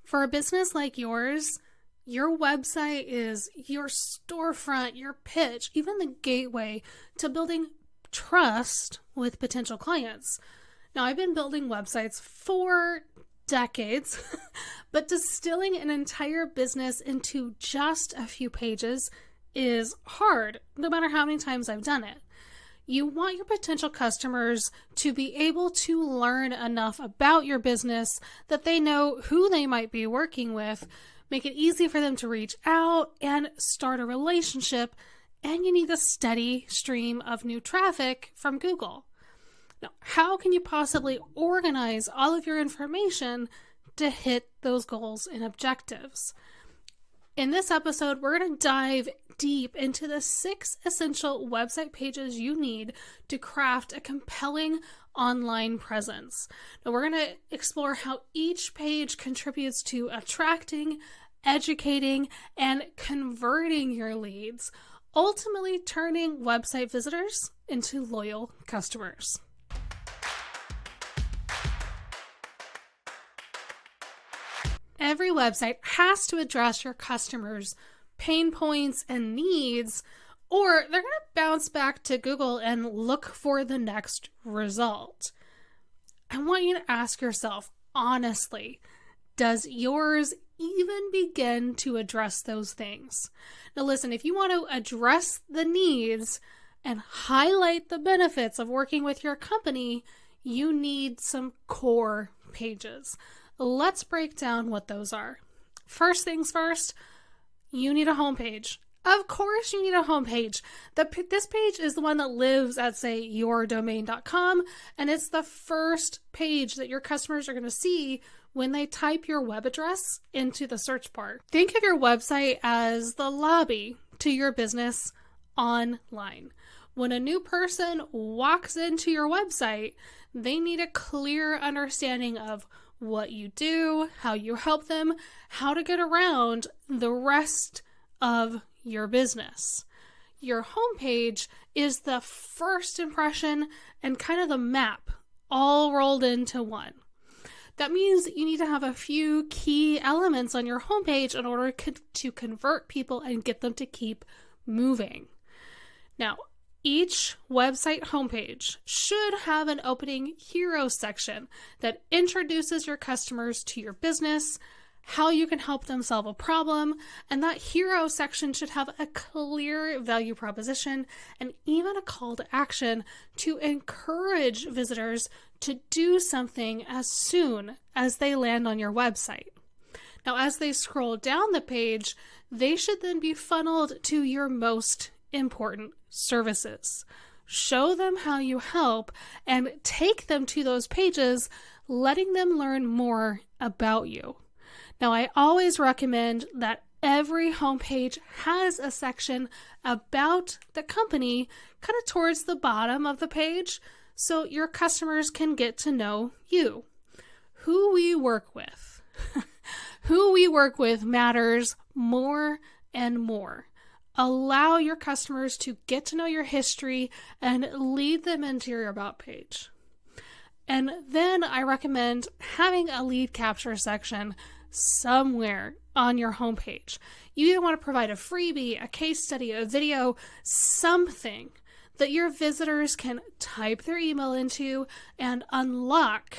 For a business like yours, your website is your storefront, your pitch, even the gateway to building trust with potential clients. Now, I've been building websites for decades, but distilling an entire business into just a few pages is hard, no matter how many times I've done it. You want your potential customers to be able to learn enough about your business that they know who they might be working with, make it easy for them to reach out and start a relationship, and you need a steady stream of new traffic from Google. Now, how can you possibly organize all of your information to hit those goals and objectives? In this episode, we're going to dive deep into the 6 essential website pages you need to craft a compelling online presence. Now, we're going to explore how each page contributes to attracting, educating, and converting your leads, ultimately turning website visitors into loyal customers. Every website has to address your customers' pain points and needs, or they're going to bounce back to Google and look for the next result. I want you to ask yourself, honestly, does yours even begin to address those things? Now listen, if you want to address the needs and highlight the benefits of working with your company, you need some core pages. Let's break down what those are. First things first, you need a homepage. Of course you need a homepage. This page is the one that lives at, say, yourdomain.com, and it's the first page that your customers are going to see when they type your web address into the search bar. Think of your website as the lobby to your business online. When a new person walks into your website, they need a clear understanding of what you do, how you help them, how to get around the rest of your business. Your homepage is the first impression and kind of the map all rolled into one. That means you need to have a few key elements on your homepage in order to convert people and get them to keep moving. Now, each website homepage should have an opening hero section that introduces your customers to your business, how you can help them solve a problem, and that hero section should have a clear value proposition and even a call to action to encourage visitors to do something as soon as they land on your website. Now, as they scroll down the page, they should then be funneled to your most important services. Show them how you help and take them to those pages, letting them learn more about you. Now, I always recommend that every homepage has a section about the company kind of towards the bottom of the page so your customers can get to know you. Who we work with. Who we work with matters more and more. Allow your customers to get to know your history and lead them into your About page. And then I recommend having a lead capture section somewhere on your homepage. You either want to provide a freebie, a case study, a video, something that your visitors can type their email into and unlock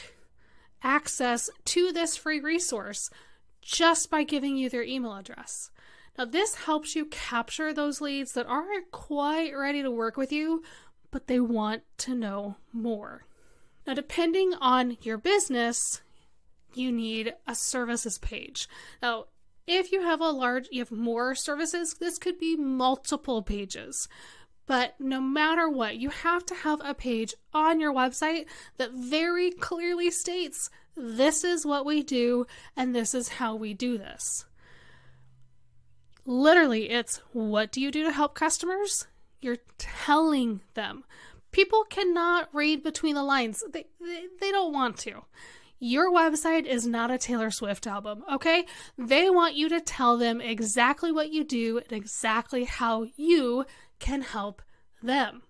access to this free resource just by giving you their email address. Now, this helps you capture those leads that aren't quite ready to work with you, but they want to know more. Now, depending on your business, you need a services page. Now, if you have more services, this could be multiple pages. But no matter what, you have to have a page on your website that very clearly states, this is what we do, and this is how we do this. Literally, it's what do you do to help customers? You're telling them. People cannot read between the lines. They don't want to. Your website is not a Taylor Swift album, okay? They want you to tell them exactly what you do and exactly how you can help them.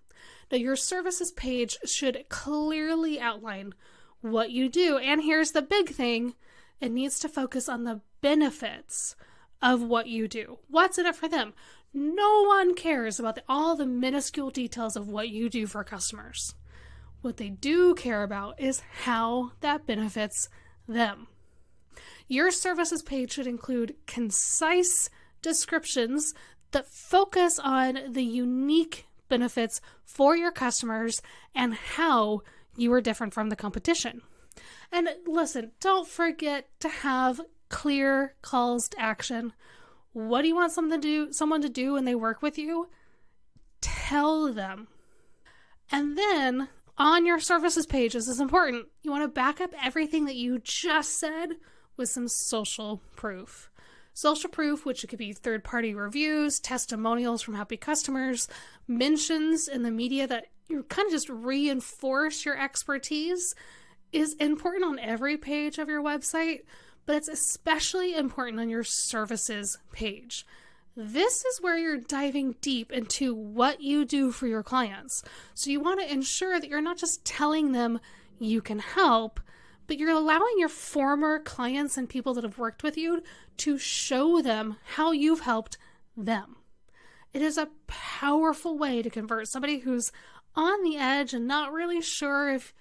Now, your services page should clearly outline what you do. And here's the big thing. It needs to focus on the benefits of what you do. What's in it for them? No one cares about all the minuscule details of what you do for customers. What they do care about is how that benefits them. Your services page should include concise descriptions that focus on the unique benefits for your customers and how you are different from the competition. And listen, don't forget to have clear calls to action. What do you want someone to do when they work with you? Tell them. And then on your services page, this is important, you want to back up everything that you just said with some social proof. Social proof, which could be third-party reviews, testimonials from happy customers, mentions in the media that you kind of just reinforce your expertise, is important on every page of your website, but it's especially important on your services page. This is where you're diving deep into what you do for your clients. So you want to ensure that you're not just telling them you can help, but you're allowing your former clients and people that have worked with you to show them how you've helped them. It is a powerful way to convert somebody who's on the edge and not really sure if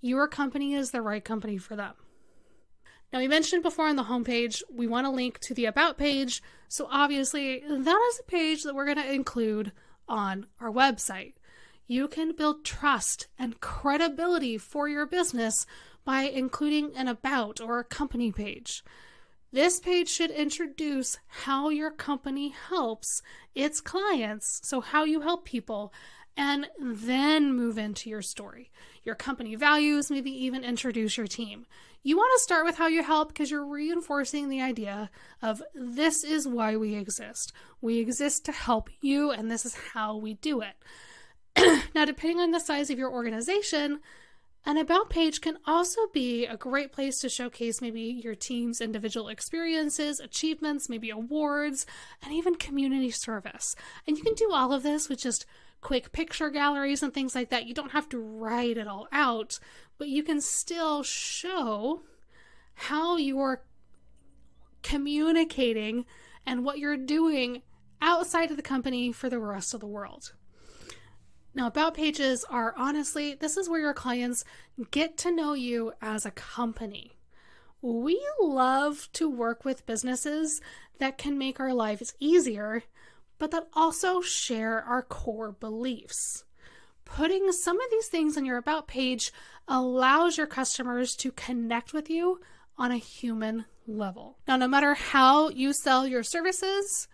your company is the right company for them. Now, we mentioned before on the homepage, we want to link to the About page. So obviously, that is a page that we're going to include on our website. You can build trust and credibility for your business by including an About or a company page. This page should introduce how your company helps its clients, so how you help people, and then move into your story, your company values, maybe even introduce your team. You want to start with how you help because you're reinforcing the idea of this is why we exist. We exist to help you, and this is how we do it. Now, depending on the size of your organization, an About page can also be a great place to showcase maybe your team's individual experiences, achievements, maybe awards, and even community service. And you can do all of this with just quick picture galleries and things like that. You don't have to write it all out, but you can still show how you're communicating and what you're doing outside of the company for the rest of the world. Now, About pages are honestly, this is where your clients get to know you as a company. We love to work with businesses that can make our lives easier, but that also share our core beliefs. Putting some of these things on your About page allows your customers to connect with you on a human level. Now, no matter how you sell your services,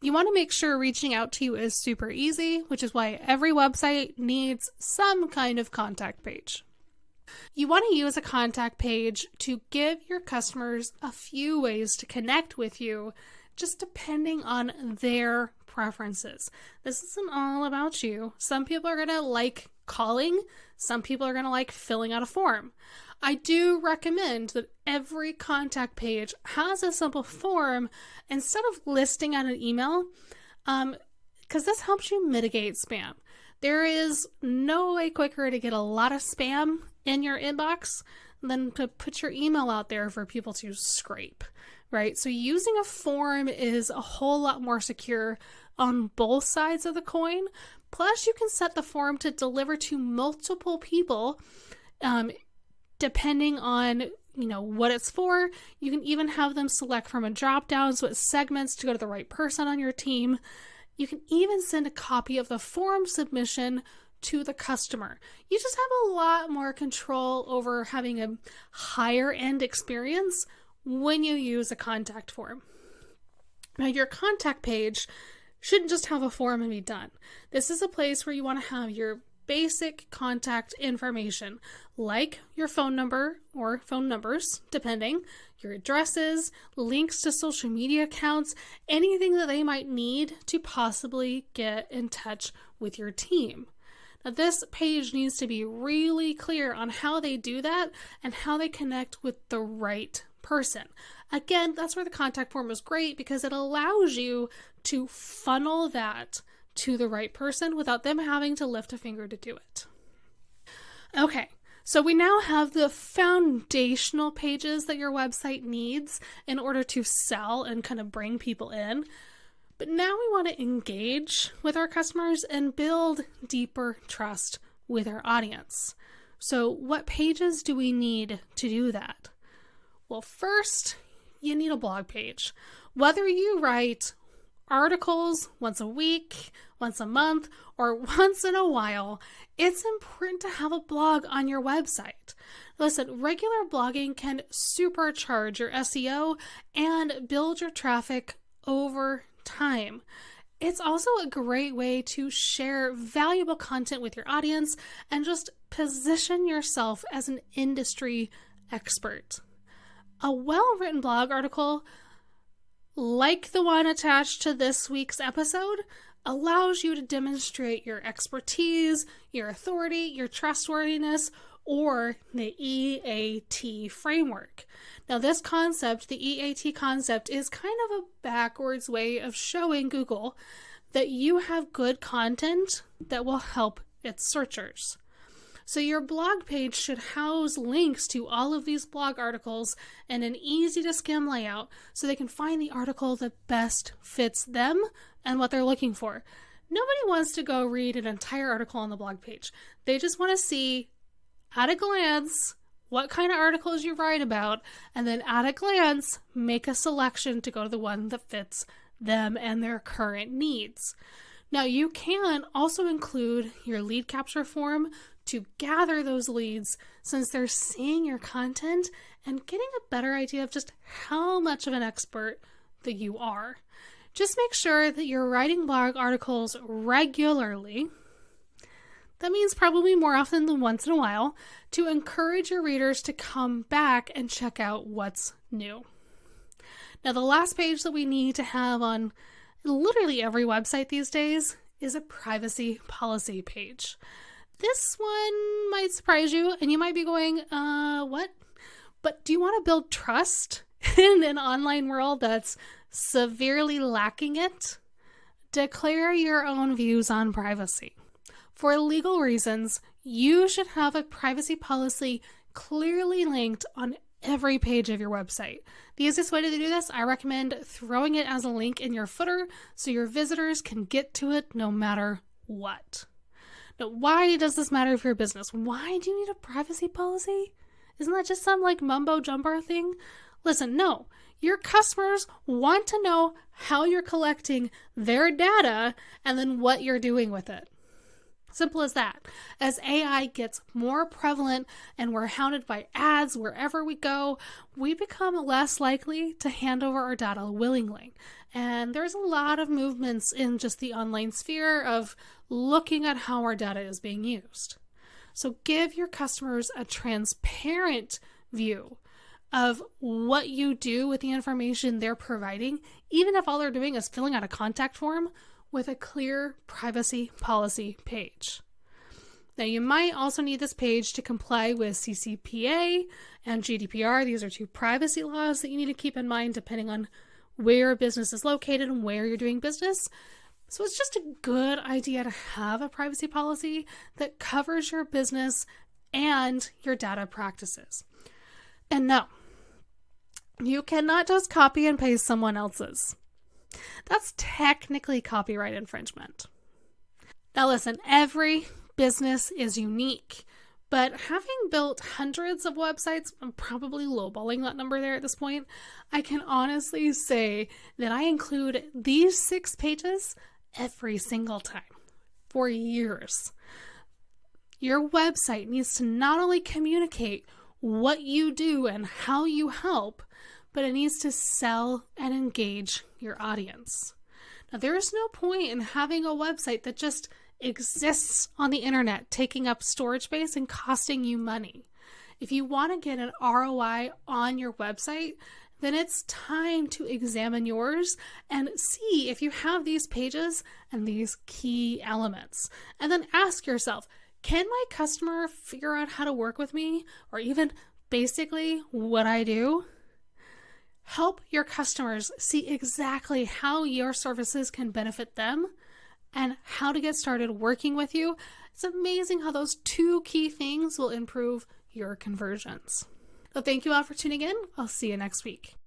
you want to make sure reaching out to you is super easy, which is why every website needs some kind of contact page. You want to use a contact page to give your customers a few ways to connect with you, just depending on their preferences. This isn't all about you. Some people are going to like calling. Some people are going to like filling out a form. I do recommend that every contact page has a simple form instead of listing out an email, because this helps you mitigate spam. There is no way quicker to get a lot of spam in your inbox than to put your email out there for people to scrape, right? So using a form is a whole lot more secure on both sides of the coin. Plus, you can set the form to deliver to multiple people, depending on what it's for. You can even have them select from a drop down so it segments to go to the right person on your team. You can even send a copy of the form submission to the customer. You just have a lot more control over having a higher end experience when you use a contact form. Now, your contact page shouldn't just have a form and be done. This is a place where you want to have your basic contact information, like your phone number or phone numbers, depending, your addresses, links to social media accounts, anything that they might need to possibly get in touch with your team. Now, this page needs to be really clear on how they do that and how they connect with the right person. Again, that's where the contact form is great because it allows you to funnel that to the right person without them having to lift a finger to do it. Okay, So we now have the foundational pages that your website needs in order to sell and kind of bring people in. But now we want to engage with our customers and build deeper trust with our audience. So what pages do we need to do that? Well, first, you need a blog page. Whether you write articles once a week, once a month, or once in a while, it's important to have a blog on your website. Listen, regular blogging can supercharge your SEO and build your traffic over time. It's also a great way to share valuable content with your audience and just position yourself as an industry expert. A well-written blog article, like the one attached to this week's episode, allows you to demonstrate your expertise, your authority, your trustworthiness, or the EAT framework. Now, this concept, the EAT concept, is kind of a backwards way of showing Google that you have good content that will help its searchers. So your blog page should house links to all of these blog articles in an easy to skim layout so they can find the article that best fits them and what they're looking for. Nobody wants to go read an entire article on the blog page. They just want to see at a glance what kind of articles you write about, and then at a glance make a selection to go to the one that fits them and their current needs. Now, you can also include your lead capture form to gather those leads since they're seeing your content and getting a better idea of just how much of an expert that you are. Just make sure that you're writing blog articles regularly. That means probably more often than once in a while, to encourage your readers to come back and check out what's new. Now, the last page that we need to have on literally every website these days is a privacy policy page. This one might surprise you, and you might be going, what? But do you want to build trust in an online world that's severely lacking it? Declare your own views on privacy. For legal reasons, you should have a privacy policy clearly linked on every page of your website. The easiest way to do this, I recommend throwing it as a link in your footer so your visitors can get to it no matter what. Now, why does this matter for your business? Why do you need a privacy policy? Isn't that just some mumbo jumbo thing? Listen, no. Your customers want to know how you're collecting their data and then what you're doing with it. Simple as that. As AI gets more prevalent and we're hounded by ads wherever we go, we become less likely to hand over our data willingly. And there's a lot of movements in just the online sphere of looking at how our data is being used. So give your customers a transparent view of what you do with the information they're providing, even if all they're doing is filling out a contact form, with a clear privacy policy page. Now, you might also need this page to comply with CCPA and GDPR. These are two privacy laws that you need to keep in mind depending on where a business is located and where you're doing business. So it's just a good idea to have a privacy policy that covers your business and your data practices. And no, you cannot just copy and paste someone else's. That's technically copyright infringement. Now listen, every business is unique, but having built hundreds of websites, I'm probably lowballing that number there at this point, I can honestly say that I include these 6 pages every single time for years. Your website needs to not only communicate what you do and how you help, but it needs to sell and engage your audience. Now, there is no point in having a website that just exists on the internet, taking up storage space and costing you money. If you want to get an ROI on your website, then it's time to examine yours and see if you have these pages and these key elements. And then ask yourself, can my customer figure out how to work with me, or even basically what I do? Help your customers see exactly how your services can benefit them and how to get started working with you. It's amazing how those two key things will improve your conversions. So thank you all for tuning in. I'll see you next week.